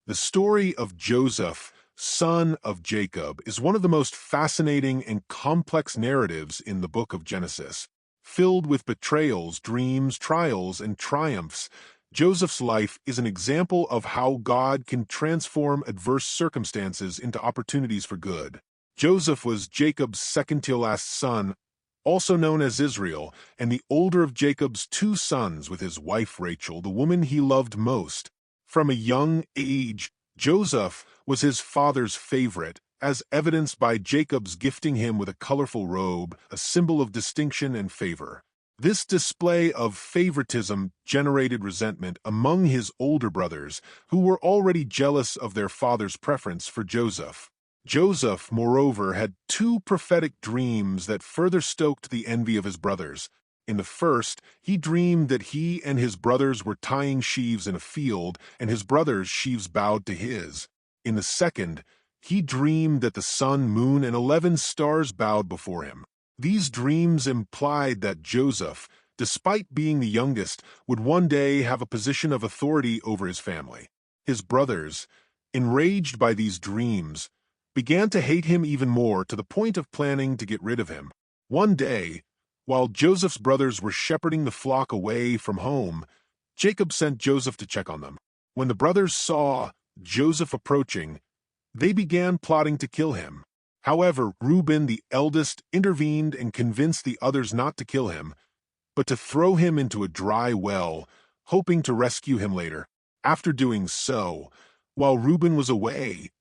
The story of Joseph, son of Jacob, is one of the most fascinating and complex narratives in the book of Genesis. Filled with betrayals, dreams, trials, and triumphs, Joseph's life is an example of how God can transform adverse circumstances into opportunities for good. Joseph was Jacob's second-to-last son, also known as Israel, and the older of Jacob's two sons with his wife Rachel, the woman he loved most. From a young age, Joseph was his father's favorite, as evidenced by Jacob's gifting him with a colorful robe, a symbol of distinction and favor. This display of favoritism generated resentment among his older brothers, who were already jealous of their father's preference for Joseph. Joseph, moreover, had two prophetic dreams that further stoked the envy of his brothers. In the first, he dreamed that he and his brothers were tying sheaves in a field, and his brothers' sheaves bowed to his. In the second, he dreamed that the sun, moon, and 11 stars bowed before him. These dreams implied that Joseph, despite being the youngest, would one day have a position of authority over his family. His brothers, enraged by these dreams, began to hate him even more, to the point of planning to get rid of him. One day, while Joseph's brothers were shepherding the flock away from home, Jacob sent Joseph to check on them. When the brothers saw Joseph approaching, they began plotting to kill him. However, Reuben, the eldest, intervened and convinced the others not to kill him, but to throw him into a dry well, hoping to rescue him later. After doing so, while Reuben was away,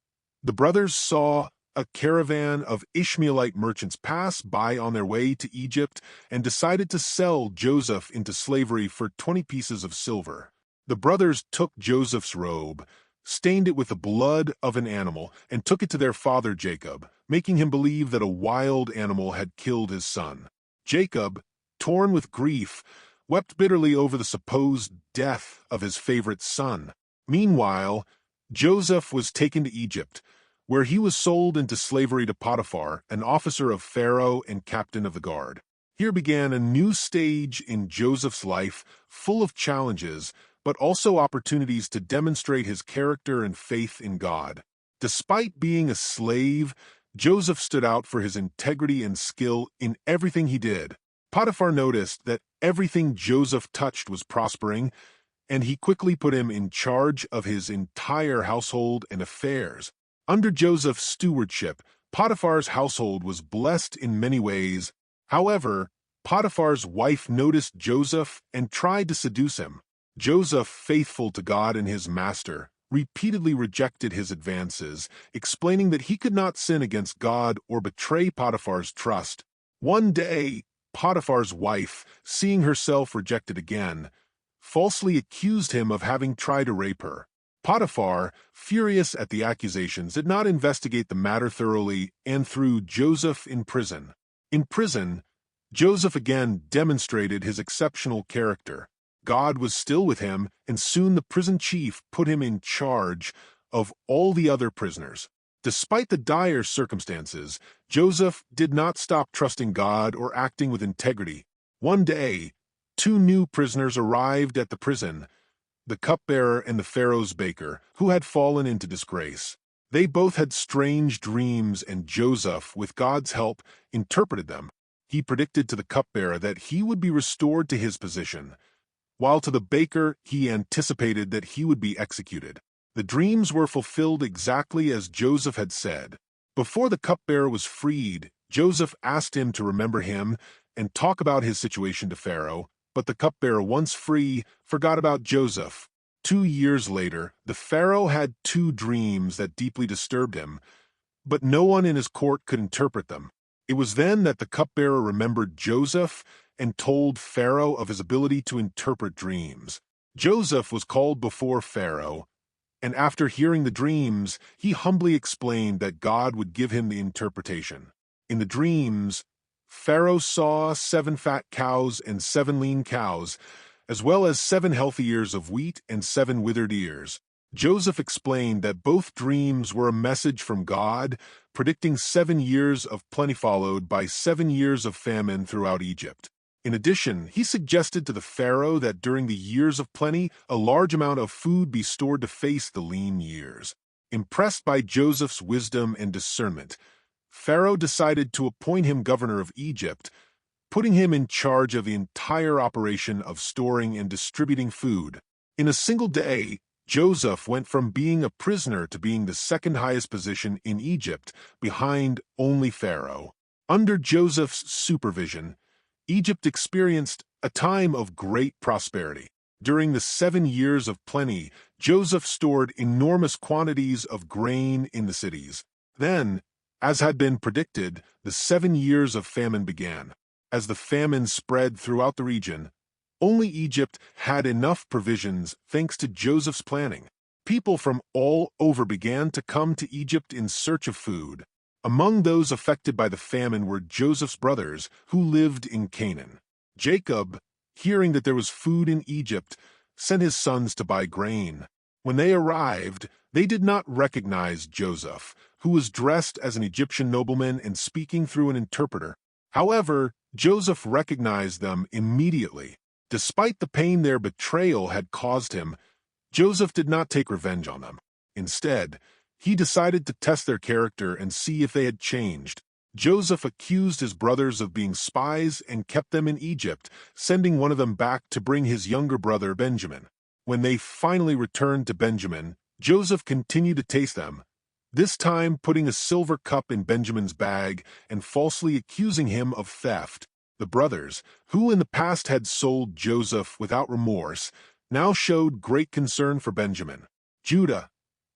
the brothers saw a caravan of Ishmaelite merchants pass by on their way to Egypt and decided to sell Joseph into slavery for 20 pieces of silver. The brothers took Joseph's robe, stained it with the blood of an animal, and took it to their father Jacob, making him believe that a wild animal had killed his son. Jacob, torn with grief, wept bitterly over the supposed death of his favorite son. Meanwhile, Joseph was taken to Egypt, where he was sold into slavery to Potiphar, an officer of Pharaoh and captain of the guard. Here began a new stage in Joseph's life, full of challenges, but also opportunities to demonstrate his character and faith in God. Despite being a slave, Joseph stood out for his integrity and skill in everything he did. Potiphar noticed that everything Joseph touched was prospering, and he quickly put him in charge of his entire household and affairs. Under Joseph's stewardship, Potiphar's household was blessed in many ways. However, Potiphar's wife noticed Joseph and tried to seduce him. Joseph, faithful to God and his master, repeatedly rejected his advances, explaining that he could not sin against God or betray Potiphar's trust. One day, Potiphar's wife, seeing herself rejected again, falsely accused him of having tried to rape her. Potiphar, furious at the accusations, did not investigate the matter thoroughly and threw Joseph in prison. In prison, Joseph again demonstrated his exceptional character. God was still with him, and soon the prison chief put him in charge of all the other prisoners. Despite the dire circumstances, Joseph did not stop trusting God or acting with integrity. One day, two new prisoners arrived at the prison, the cupbearer and the Pharaoh's baker, who had fallen into disgrace. They both had strange dreams, and Joseph, with God's help, interpreted them. He predicted to the cupbearer that he would be restored to his position, while to the baker he anticipated that he would be executed. The dreams were fulfilled exactly as Joseph had said. Before the cupbearer was freed, Joseph asked him to remember him and talk about his situation to Pharaoh, but the cupbearer, once free, forgot about Joseph. 2 years later, the Pharaoh had two dreams that deeply disturbed him, but no one in his court could interpret them. It was then that the cupbearer remembered Joseph and told Pharaoh of his ability to interpret dreams. Joseph was called before Pharaoh, and after hearing the dreams, he humbly explained that God would give him the interpretation. In the dreams, Pharaoh saw 7 fat cows and 7 lean cows, as well as 7 healthy ears of wheat and 7 withered ears. Joseph explained that both dreams were a message from God, predicting 7 years of plenty followed by 7 years of famine throughout Egypt. In addition, he suggested to the pharaoh that during the years of plenty, a large amount of food be stored to face the lean years. Impressed by Joseph's wisdom and discernment, Pharaoh decided to appoint him governor of Egypt, putting him in charge of the entire operation of storing and distributing food. In a single day, Joseph went from being a prisoner to being the second highest position in Egypt, behind only Pharaoh. Under Joseph's supervision, Egypt experienced a time of great prosperity. During the 7 years of plenty, Joseph stored enormous quantities of grain in the cities. Then, as had been predicted, the 7 years of famine began. As the famine spread throughout the region, only Egypt had enough provisions thanks to Joseph's planning. People from all over began to come to Egypt in search of food. Among those affected by the famine were Joseph's brothers, who lived in Canaan. Jacob, hearing that there was food in Egypt, sent his sons to buy grain. When they arrived, they did not recognize Joseph, who was dressed as an Egyptian nobleman and speaking through an interpreter. However, Joseph recognized them immediately. Despite the pain their betrayal had caused him, Joseph did not take revenge on them. Instead, he decided to test their character and see if they had changed. Joseph accused his brothers of being spies and kept them in Egypt, sending one of them back to bring his younger brother Benjamin. When they finally returned to Benjamin, Joseph continued to taste them, this time putting a silver cup in Benjamin's bag and falsely accusing him of theft. The brothers, who in the past had sold Joseph without remorse, now showed great concern for Benjamin. Judah,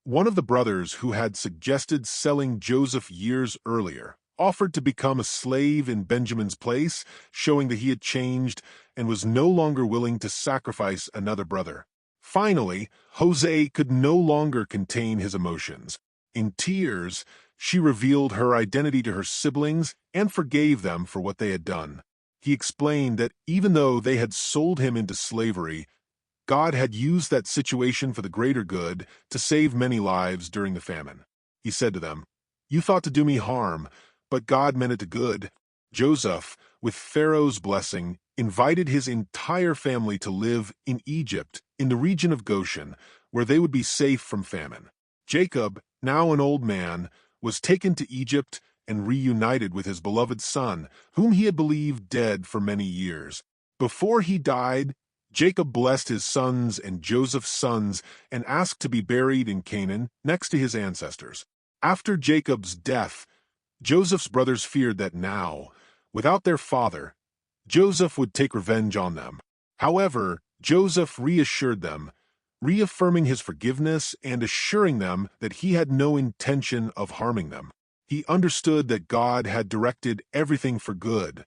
one of the brothers who had suggested selling Joseph years earlier, offered to become a slave in Benjamin's place, showing that he had changed and was no longer willing to sacrifice another brother. Finally, Jose could no longer contain his emotions. In tears, she revealed her identity to her siblings and forgave them for what they had done. He explained that even though they had sold him into slavery, God had used that situation for the greater good to save many lives during the famine. He said to them, "You thought to do me harm, but God meant it to good." Joseph, with Pharaoh's blessing, invited his entire family to live in Egypt, in the region of Goshen, where they would be safe from famine. Jacob, now an old man, was taken to Egypt and reunited with his beloved son, whom he had believed dead for many years. Before he died, Jacob blessed his sons and Joseph's sons and asked to be buried in Canaan next to his ancestors. After Jacob's death, Joseph's brothers feared that now, without their father, Joseph would take revenge on them. However, Joseph reassured them, reaffirming his forgiveness and assuring them that he had no intention of harming them. He understood that God had directed everything for good,